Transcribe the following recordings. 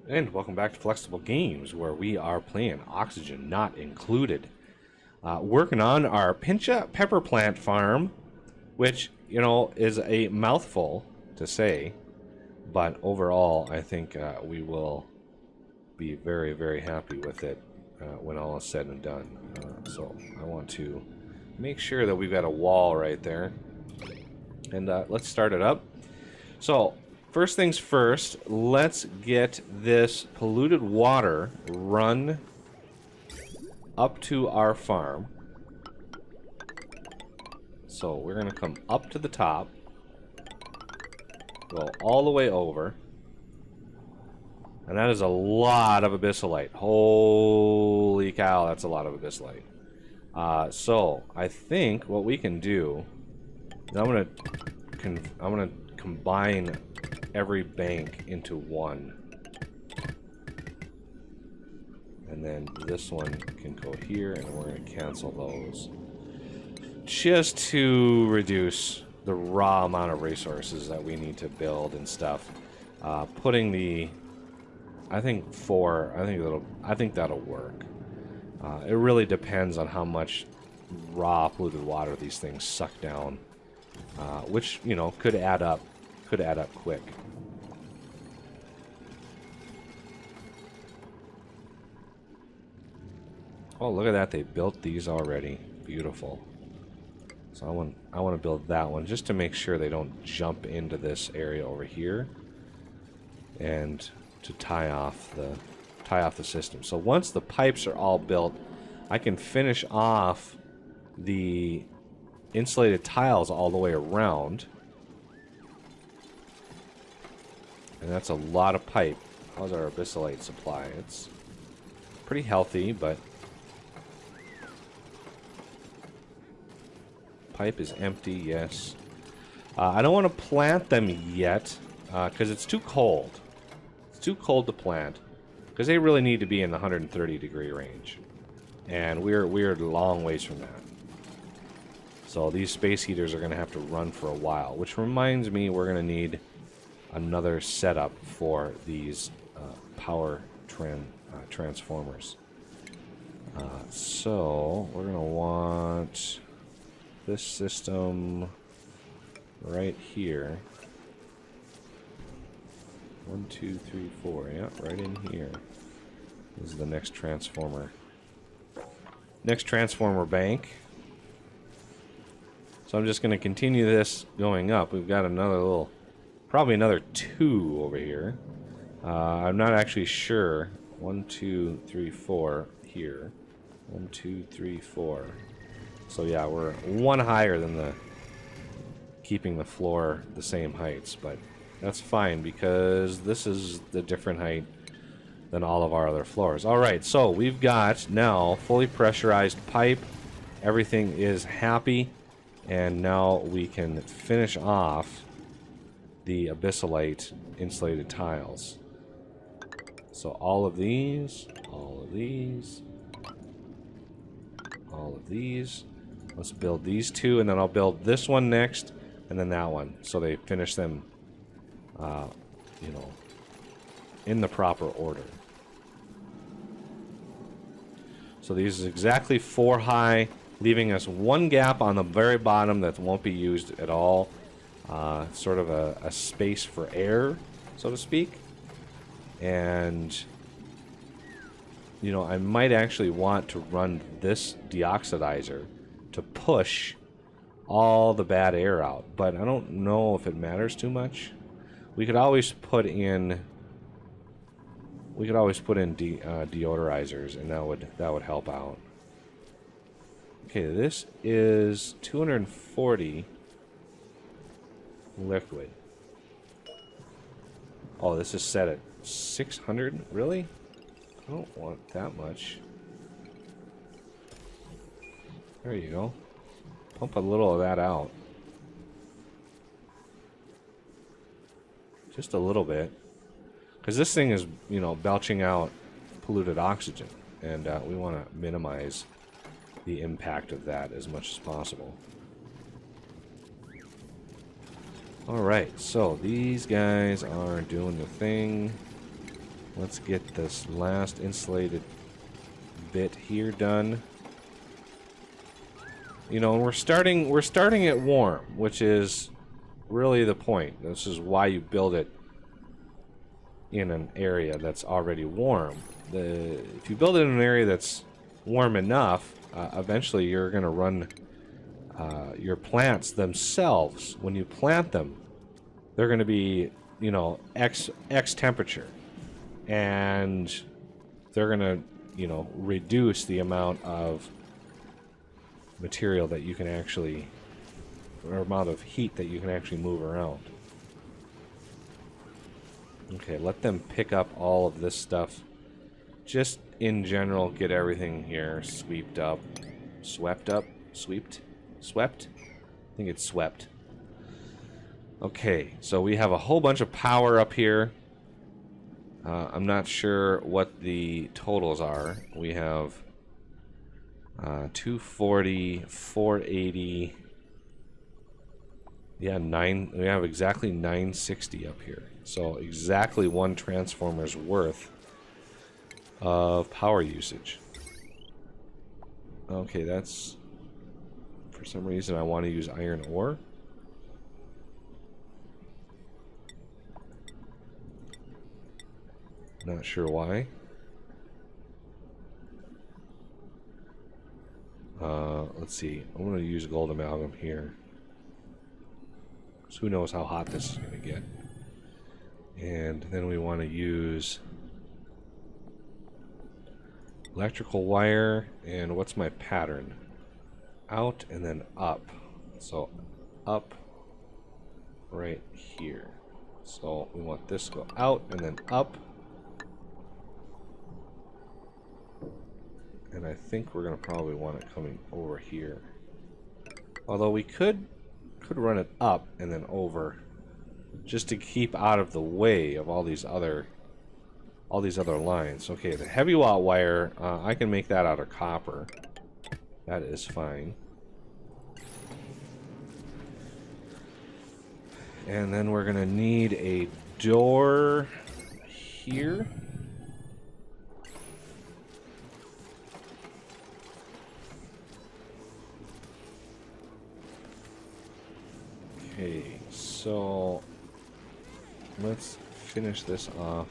And welcome back to Flexible Games, where we are playing Oxygen Not Included. Working on our Pincha Pepper Plant Farm, which, you know, is a mouthful to say, but overall, I think we will be very, very happy with it when all is said and done. So I want to make sure that we've got a wall right there. And let's start it up. So, first things first, let's get this polluted water run up to our farm. So we're going to come up to the top, go all the way over, and that is a lot of abyssalite. Holy cow, that's a lot of abyssalite. So I think what we can do is I'm going to combine every bank into one, and then this one can go here, and we're going to cancel those just to reduce the raw amount of resources that we need to build and stuff. Putting the I think that'll work. It really depends on how much raw polluted water these things suck down, which, you know, could add up quick. Oh, look at that, they built these already. Beautiful. So I want to build that one just to make sure they don't jump into this area over here, and to tie off the system. So once the pipes are all built, I can finish off the insulated tiles all the way around. And that's a lot of pipe. How's our abyssalite supply? It's pretty healthy, but pipe is empty, yes. I don't want to plant them yet, because it's too cold. It's too cold to plant, because they really need to be in the 130-degree range. And we're a long ways from that. So these space heaters are going to have to run for a while, which reminds me we're going to need another setup for these power transformers. So we're going to want this system right here. 1, 2, 3, 4. Yeah, right in here. This is the next transformer. Next transformer bank. So I'm just going to continue this going up. We've got another little, probably another 2 over here. I'm not actually sure. 1, 2, 3, 4 here. 1, 2, 3, 4. So yeah, we're one higher than the keeping the floor the same heights, but that's fine because this is the different height than all of our other floors. All right, so we've got now fully pressurized pipe. Everything is happy, and now we can finish off the abyssalite insulated tiles. So all of these, all of these, all of these. Let's build these 2, and then I'll build this one next, and then that one, so they finish them, you know, in the proper order. So these is exactly 4 high, leaving us 1 gap on the very bottom that won't be used at all. Sort of a space for air, so to speak. And, you know, I might actually want to run this deoxidizer to push all the bad air out, but I don't know if it matters too much. We could always put in deodorizers, and that would help out. Okay, this is 240 liquid. Oh, this is set at 600. Really? I don't want that much. There you go. Pump a little of that out. Just a little bit. Because this thing is, you know, belching out polluted oxygen. And we want to minimize the impact of that as much as possible. Alright, so these guys are doing the thing. Let's get this last insulated bit here done. You know, we're starting it warm, which is really the point. This is why you build it in an area that's already warm. If you build it in an area that's warm enough, eventually you're going to run your plants themselves. When you plant them, they're going to be, you know, X temperature, and they're going to, you know, reduce the amount of material that you can actually, or amount of heat that you can actually move around. Okay, let them pick up all of this stuff. Just in general, get everything here swept up. Swept up? Swept? Swept? I think it's swept. Okay, so we have a whole bunch of power up here. I'm not sure what the totals are. We have 240, 480. Yeah, we have exactly 960 up here. So exactly one transformer's worth of power usage. Okay, that's... For some reason I want to use iron ore. Not sure why. Let's see. I'm going to use gold amalgam here. So who knows how hot this is going to get. And then we want to use electrical wire. And what's my pattern? Out and then up. So up right here. So we want this to go out and then up. And I think we're going to probably want it coming over here. Although we could run it up and then over, just to keep out of the way of all these other lines. Okay, the heavy watt wire, I can make that out of copper. That is fine. And then we're going to need a door here. Okay, so let's finish this off.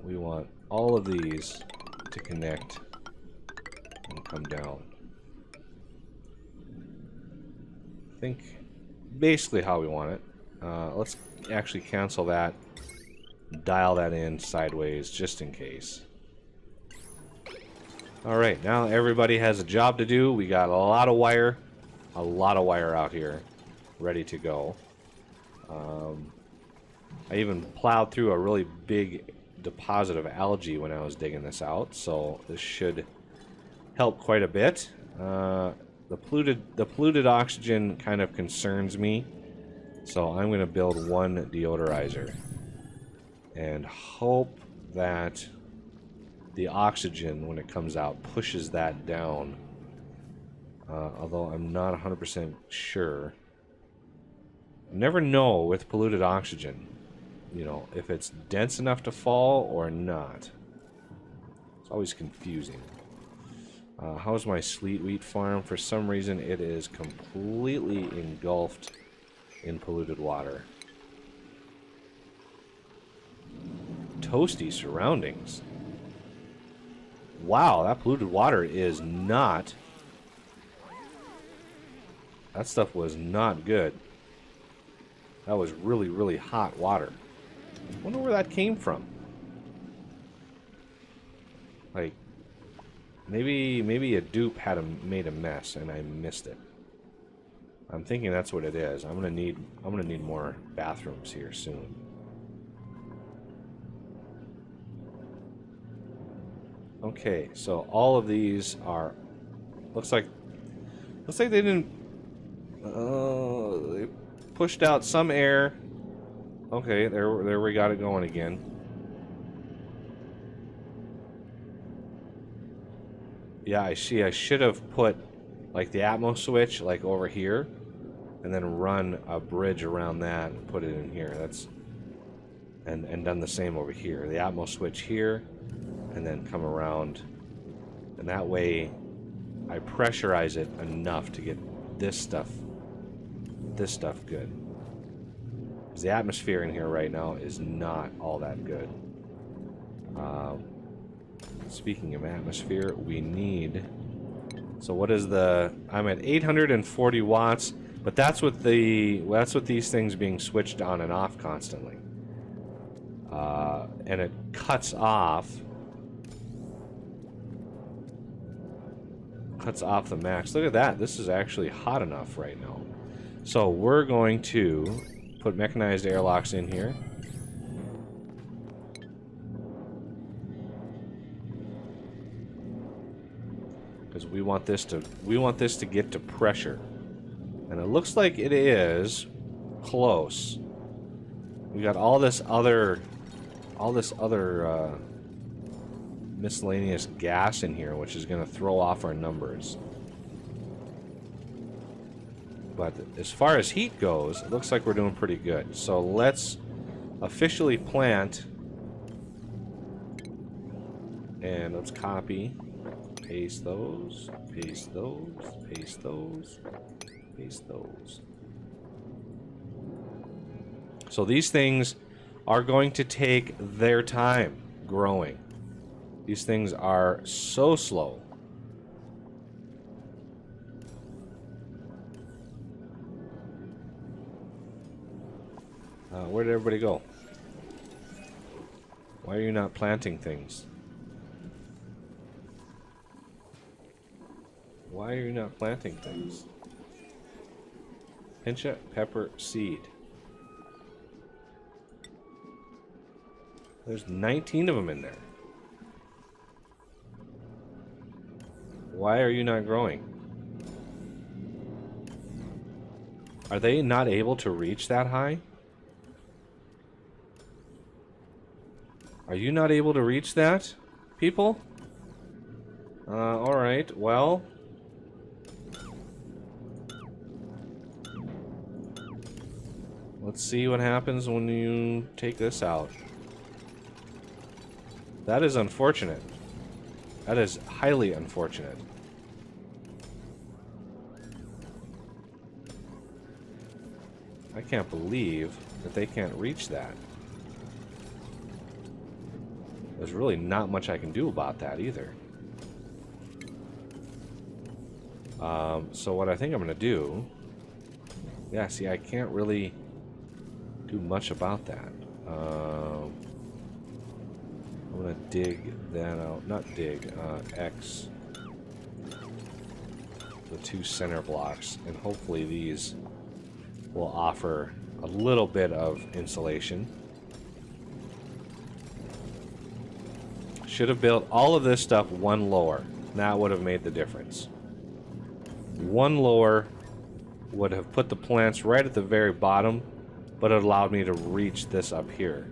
We want all of these to connect and come down. I think basically how we want it. Let's actually cancel that, dial that in sideways just in case. Alright, now everybody has a job to do. We got a lot of wire out here ready to go. I even plowed through a really big deposit of algae when I was digging this out, so this should help quite a bit. The polluted oxygen kind of concerns me, so I'm going to build one deodorizer and hope that the oxygen, when it comes out, pushes that down. Although I'm not 100% sure. You never know with polluted oxygen, you know, if it's dense enough to fall or not. It's always confusing. How's my sleet wheat farm? For some reason, it is completely engulfed in polluted water. Toasty surroundings. Wow, that polluted water is not... That stuff was not good. That was really, really hot water. I wonder where that came from. Like, maybe a dupe had made a mess and I missed it. I'm thinking that's what it is. I'm gonna need more bathrooms here soon. Okay, so all of these are... Looks like they didn't... they pushed out some air. Okay, there we got it going again. Yeah, I see. I should have put like the Atmos switch like over here, and then run a bridge around that and put it in here. and done the same over here. The atmo switch here, and then come around, and that way I pressurize it enough to get this stuff good. Because the atmosphere in here right now is not all that good. Speaking of atmosphere, we need... So what is the... I'm at 840 watts, but that's with these things being switched on and off constantly. And it cuts off the max. Look at that. This is actually hot enough right now. So we're going to put mechanized airlocks in here. Because we want this to get to pressure. And it looks like it is close. We got all this other miscellaneous gas in here, which is going to throw off our numbers. But as far as heat goes, it looks like we're doing pretty good. So let's officially plant, and let's copy, paste those, paste those, paste those, paste those. So these things are going to take their time growing. These things are so slow. Where did everybody go? Why are you not planting things? Why are you not planting things? Pincha pepper seed. There's 19 of them in there. Why are you not growing? Are they not able to reach that high? Are you not able to reach that, people? Alright, well... Let's see what happens when you take this out. That is unfortunate. That is highly unfortunate. I can't believe that they can't reach that. There's really not much I can do about that either. So what I think I'm going to do... Yeah, see, I can't really do much about that. I'm going to dig that out. Not dig, X the two center blocks, and hopefully these will offer a little bit of insulation. Should have built all of this stuff one lower. That would have made the difference. One lower would have put the plants right at the very bottom, but it allowed me to reach this up here.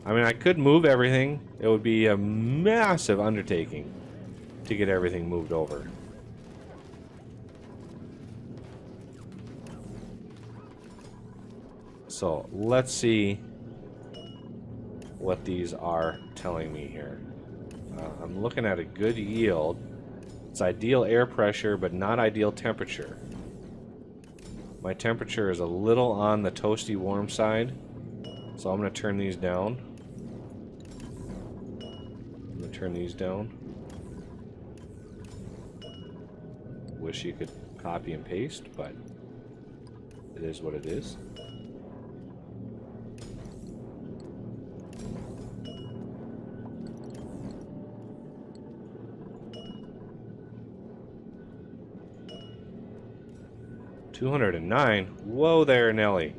I mean, I could move everything. It would be a massive undertaking to get everything moved over. So, let's see what these are telling me here. I'm looking at a good yield. It's ideal air pressure, but not ideal temperature. My temperature is a little on the toasty warm side, so I'm going to turn these down. I'm going to turn these down. Wish you could copy and paste, but it is what it is. $209. Whoa there, Nelly.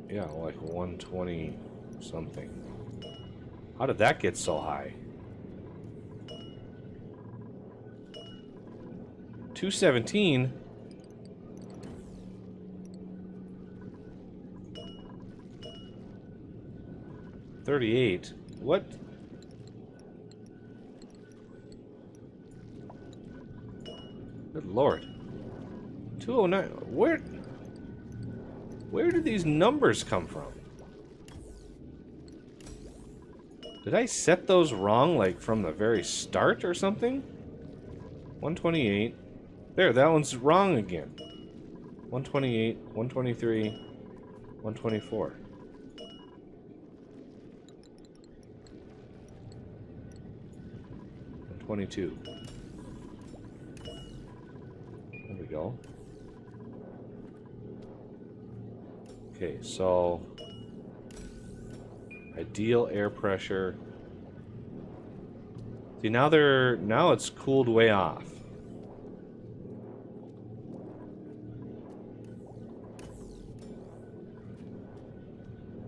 Yeah, like 120 something. How did that get so high? 217. $38. What? Good Lord. 209. Where did these numbers come from? Did I set those wrong, like, from the very start or something? 128. There, that one's wrong again. 128, 123, 124. And 22. There we go. Okay, so ideal air pressure. See, now it's cooled way off.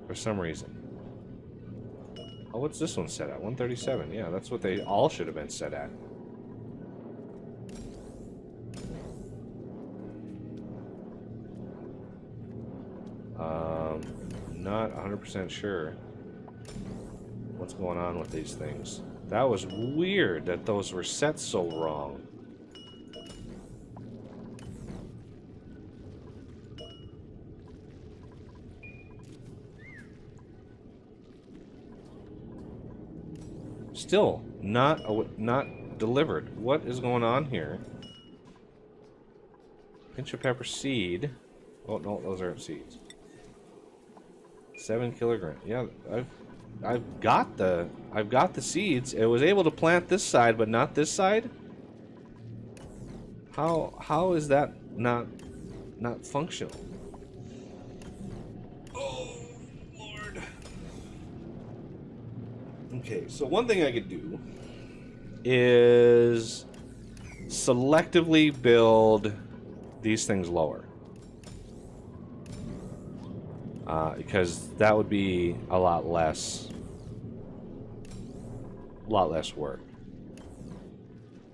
For some reason. Oh, what's this one set at? 137. Yeah, that's what they all should have been set at. Not 100% sure what's going on with these things. That was weird that those were set so wrong. Still not delivered. What is going on here? Pinch of pepper seed. Oh no, those aren't seeds. 7 kilograms. Yeah, I've got the seeds. It was able to plant this side, but not this side. How is that not functional? Oh Lord. Okay, so one thing I could do is selectively build these things lower. Because that would be a lot less work.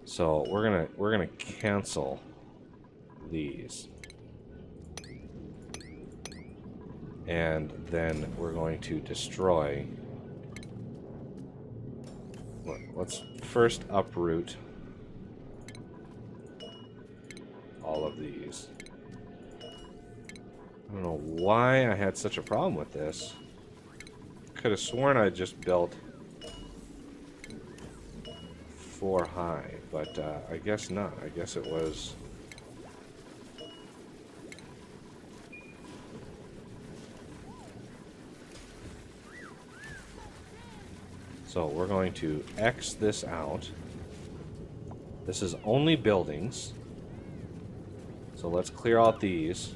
So we're gonna cancel these, and then we're going to destroy. Let's first uproot all of these. I don't know why I had such a problem with this. Could have sworn I just built 4 high, but I guess not. I guess it was... So we're going to X this out. This is only buildings. So let's clear out these.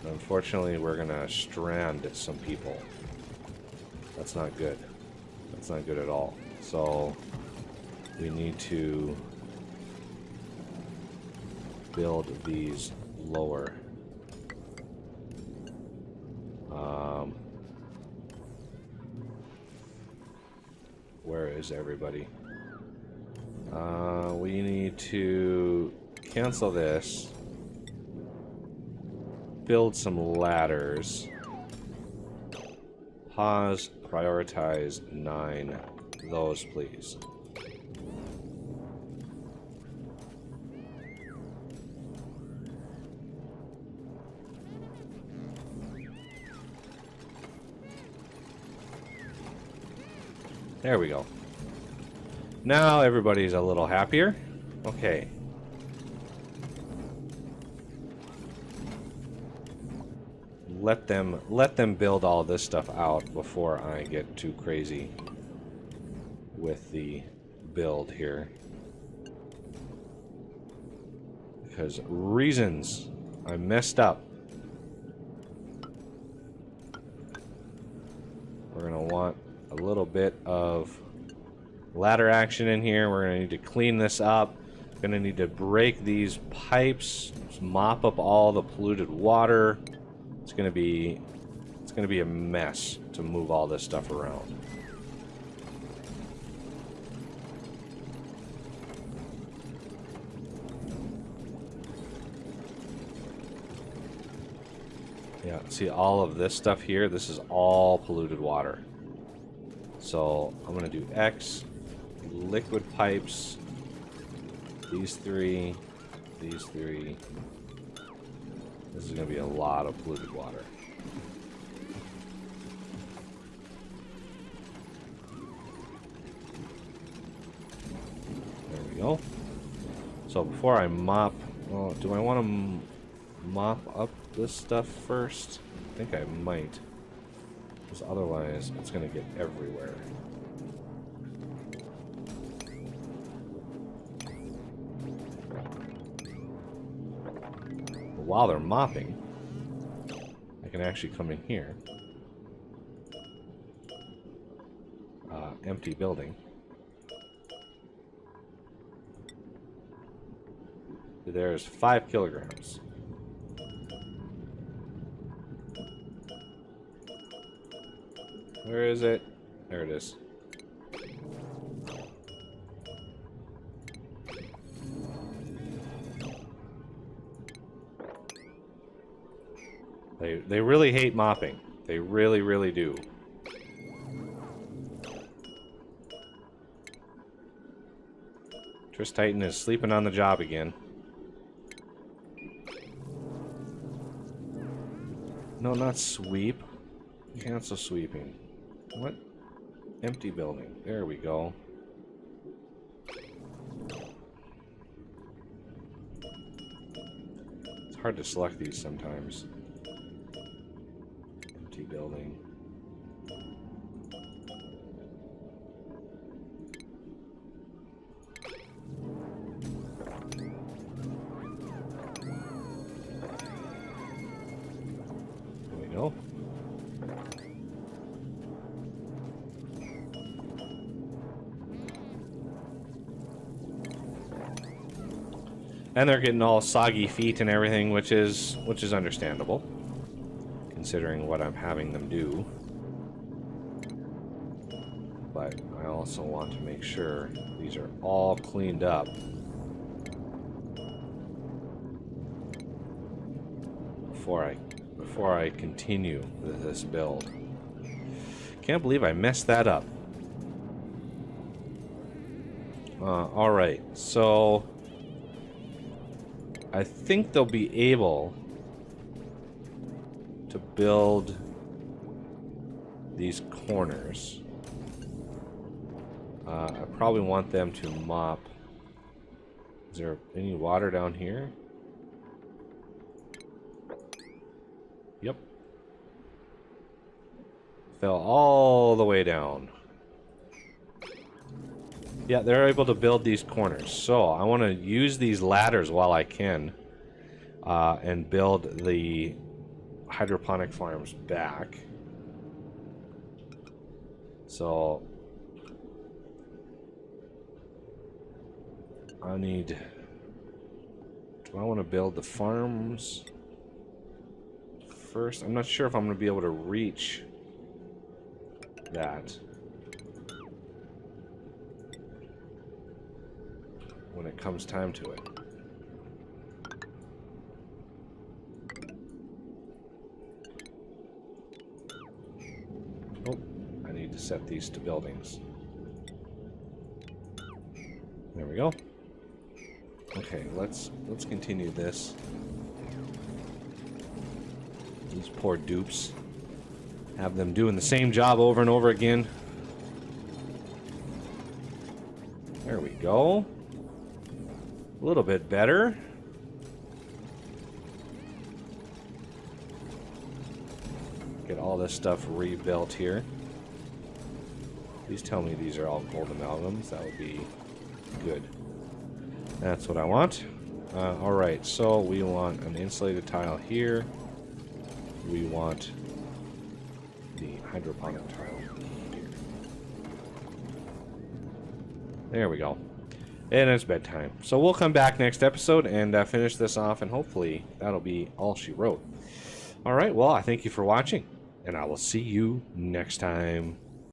Unfortunately, we're gonna strand some people. That's not good. That's not good at all. So we need to build these lower. Where is everybody? We need to cancel this. Build some ladders. Pause, prioritize 9. Those, please. There we go. Now everybody's a little happier. Okay. Let them build all this stuff out before I get too crazy with the build here. Because reasons I messed up. We're gonna want a little bit of ladder action in here. We're gonna need to clean this up. We're gonna need to break these pipes, mop up all the polluted water. It's gonna be a mess to move all this stuff around. Yeah, see all of this stuff here? This is all polluted water. So I'm gonna do X, liquid pipes. These three. These three. This is going to be a lot of polluted water. There we go. So before I mop... Well, do I want to mop up this stuff first? I think I might. Because otherwise, it's going to get everywhere. While they're mopping, I can actually come in here. Empty building. There's 5 kilograms. Where is it? There it is. They really hate mopping. They really, really do. Tris Titan is sleeping on the job again. No, not sweep. Cancel sweeping. What? Empty building. There we go. It's hard to select these sometimes. Empty building. There we go. And they're getting all soggy feet and everything, which is understandable, considering what I'm having them do. But I also want to make sure these are all cleaned up before I continue with this build. Can't believe I messed that up. All right, so I think they'll be able to build these corners. I probably want them to mop. Is there any water down here? Yep. Fell all the way down. Yeah, they're able to build these corners. So I want to use these ladders while I can and build the hydroponic farms back. So I need... Do I want to build the farms first? I'm not sure if I'm going to be able to reach that when it comes time to it. Oh, I need to set these to buildings. There we go. Okay, let's continue this. These poor dupes. Have them doing the same job over and over again. There we go. A little bit better. Get all this stuff rebuilt here. Please tell me these are all gold amalgams. That would be good. That's what I want. Alright, so we want an insulated tile here. We want the hydroponic tile here. There we go. And it's bedtime. So we'll come back next episode and finish this off, and hopefully that'll be all she wrote. Alright, well, I thank you for watching, and I will see you next time.